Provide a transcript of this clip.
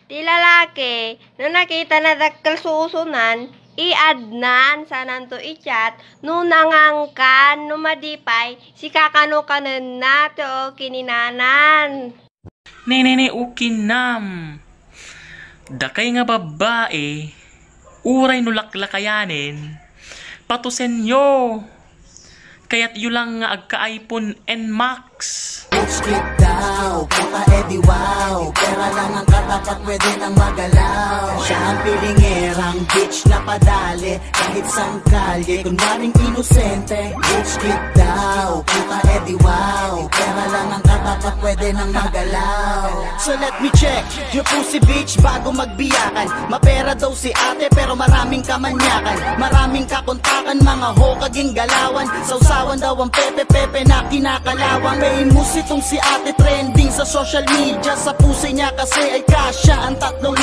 Ti lalaki, no nakita na dakkel susunan, i-add nan sa nanto i-chat, no nangangkan, no madipay, si kakano kanan na to kininanan. Nene, ukinam. Dakay nga babae, uray no laklakayanin, patusenyo. Kaya't yu lang nga agka-iPhone NMAX. Bitch click daw, puta edi wow, pera lang ang katapat pwede nang magalaw. Siya ang pilingerang bitch na padali, kahit sang kalye, kunwaring inosente. Bitch click daw, puta edi wow, pera lang ang katapat pwede nang magalaw. So let me check, your pussy bitch bago magbiyakan. Mapera daw si ate pero maraming kamanyakan, maraming kakontakan, mga hokaging galawan. Sausawan daw ang pepe-pepe na kinakalawang. May musitong si ate trending sa social media, sa pusi niya kasi ay kasya ang tatlong